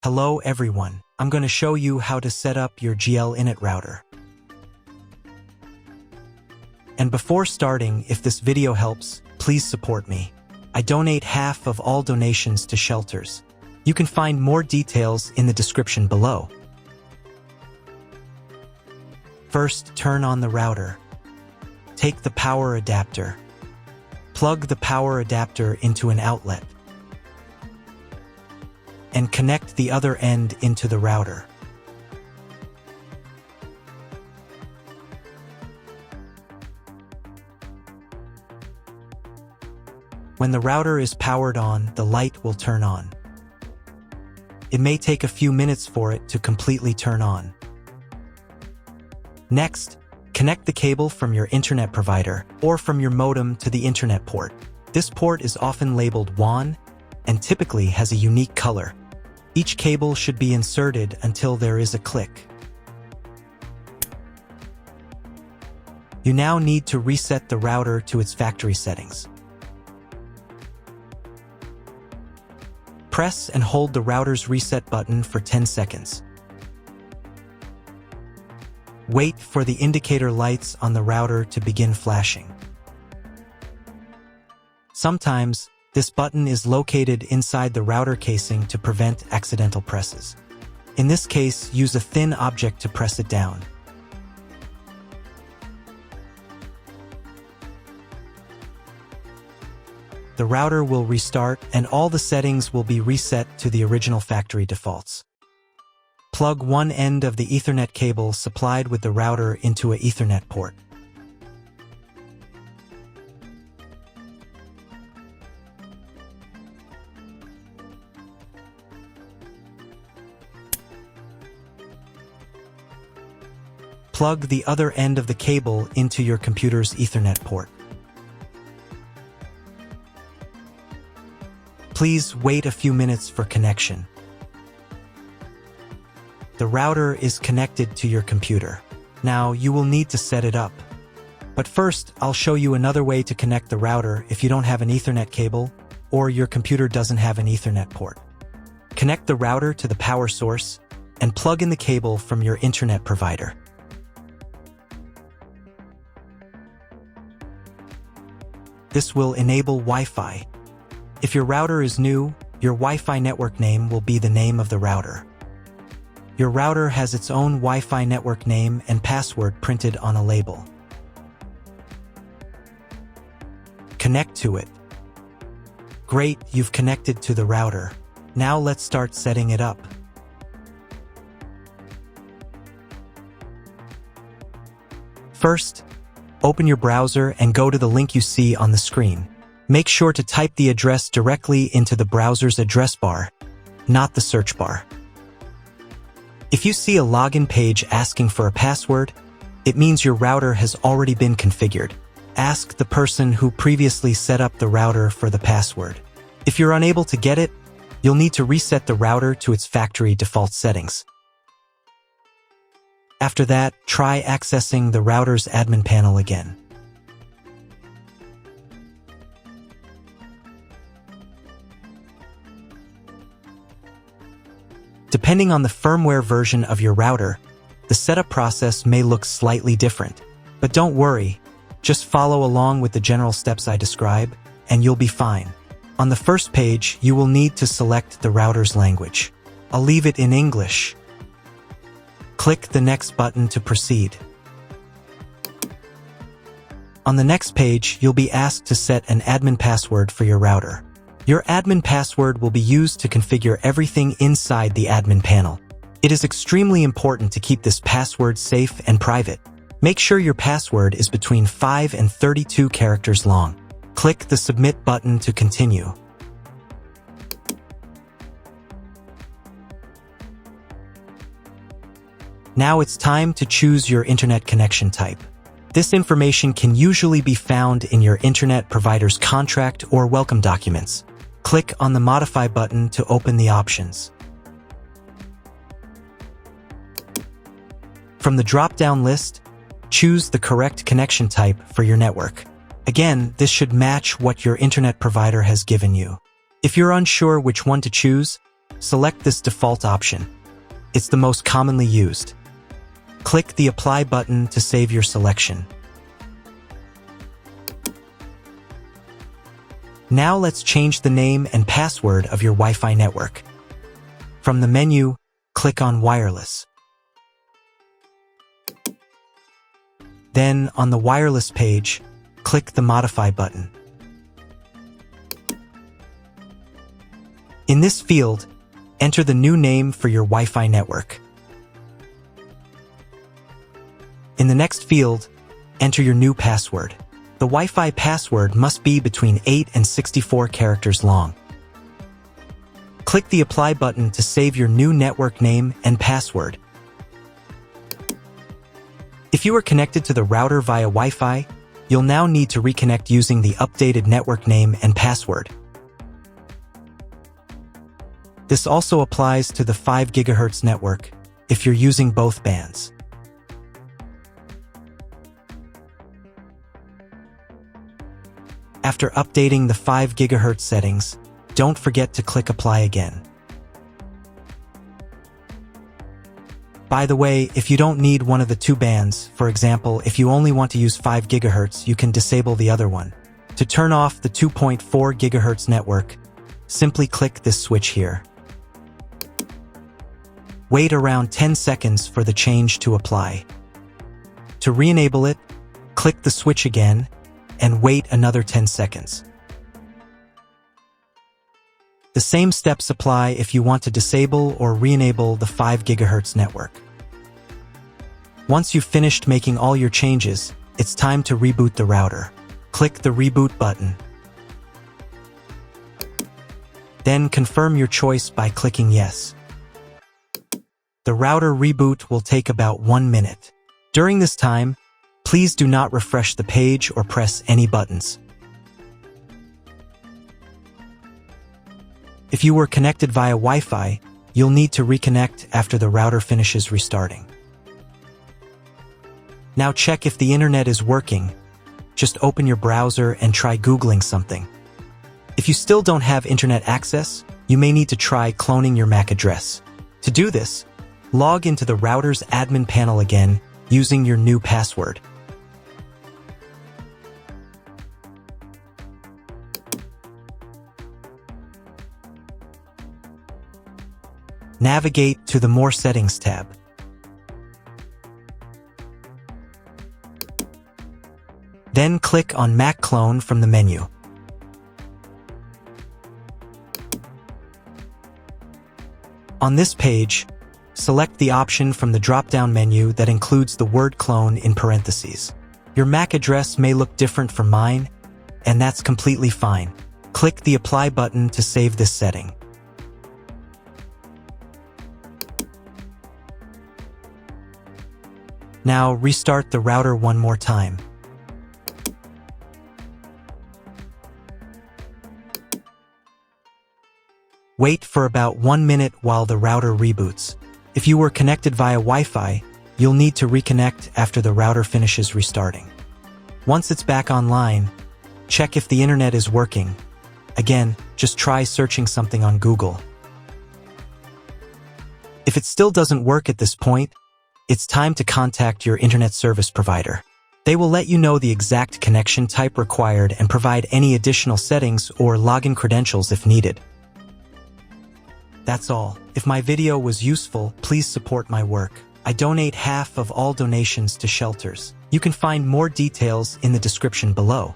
Hello everyone, I'm going to show you how to set up your GL.iNet router. And before starting, if this video helps, please support me. I donate half of all donations to shelters. You can find more details in the description below. First, turn on the router. Take the power adapter. Plug the power adapter into an outlet. And connect the other end into the router. When the router is powered on, the light will turn on. It may take a few minutes for it to completely turn on. Next, connect the cable from your internet provider or from your modem to the internet port. This port is often labeled WAN and typically has a unique color. Each cable should be inserted until there is a click. You now need to reset the router to its factory settings. Press and hold the router's reset button for 10 seconds. Wait for the indicator lights on the router to begin flashing. Sometimes, this button is located inside the router casing to prevent accidental presses. In this case, use a thin object to press it down. The router will restart and all the settings will be reset to the original factory defaults. Plug one end of the Ethernet cable supplied with the router into an Ethernet port. Plug the other end of the cable into your computer's Ethernet port. Please wait a few minutes for connection. The router is connected to your computer. Now you will need to set it up. But first, I'll show you another way to connect the router if you don't have an Ethernet cable or your computer doesn't have an Ethernet port. Connect the router to the power source and plug in the cable from your internet provider. This will enable Wi-Fi. If your router is new, your Wi-Fi network name will be the name of the router. Your router has its own Wi-Fi network name and password printed on a label. Connect to it. Great, you've connected to the router. Now let's start setting it up. First, open your browser and go to the link you see on the screen. Make sure to type the address directly into the browser's address bar, not the search bar. If you see a login page asking for a password, it means your router has already been configured. Ask the person who previously set up the router for the password. If you're unable to get it, you'll need to reset the router to its factory default settings. After that, try accessing the router's admin panel again. Depending on the firmware version of your router, the setup process may look slightly different. But don't worry, just follow along with the general steps I describe, and you'll be fine. On the first page, you will need to select the router's language. I'll leave it in English. Click the next button to proceed. On the next page, you'll be asked to set an admin password for your router. Your admin password will be used to configure everything inside the admin panel. It is extremely important to keep this password safe and private. Make sure your password is between 5 and 32 characters long. Click the Submit button to continue. Now it's time to choose your internet connection type. This information can usually be found in your internet provider's contract or welcome documents. Click on the Modify button to open the options. From the drop-down list, choose the correct connection type for your network. Again, this should match what your internet provider has given you. If you're unsure which one to choose, select this default option. It's the most commonly used. Click the Apply button to save your selection. Now let's change the name and password of your Wi-Fi network. From the menu, click on Wireless. Then, on the Wireless page, click the Modify button. In this field, enter the new name for your Wi-Fi network. In the next field, enter your new password. The Wi-Fi password must be between 8 and 64 characters long. Click the Apply button to save your new network name and password. If you are connected to the router via Wi-Fi, you'll now need to reconnect using the updated network name and password. This also applies to the 5 GHz network if you're using both bands. After updating the 5 GHz settings, don't forget to click Apply again. By the way, if you don't need one of the two bands, for example, if you only want to use 5 GHz, you can disable the other one. To turn off the 2.4 GHz network, simply click this switch here. Wait around 10 seconds for the change to apply. To re-enable it, click the switch again and wait another 10 seconds. The same steps apply if you want to disable or re-enable the 5 GHz network. Once you've finished making all your changes, it's time to reboot the router. Click the Reboot button. Then confirm your choice by clicking Yes. The router reboot will take about 1 minute. During this time, please do not refresh the page or press any buttons. If you were connected via Wi-Fi, you'll need to reconnect after the router finishes restarting. Now check if the internet is working. Just open your browser and try Googling something. If you still don't have internet access, you may need to try cloning your MAC address. To do this, log into the router's admin panel again using your new password. Navigate to the More Settings tab. Then click on MAC Clone from the menu. On this page, select the option from the drop-down menu that includes the word clone in parentheses. Your MAC address may look different from mine, and that's completely fine. Click the Apply button to save this setting. Now restart the router one more time. Wait for about 1 minute while the router reboots. If you were connected via Wi-Fi, you'll need to reconnect after the router finishes restarting. Once it's back online, check if the internet is working. Again, just try searching something on Google. If it still doesn't work at this point, it's time to contact your internet service provider. They will let you know the exact connection type required and provide any additional settings or login credentials if needed. That's all. If my video was useful, please support my work. I donate half of all donations to shelters. You can find more details in the description below.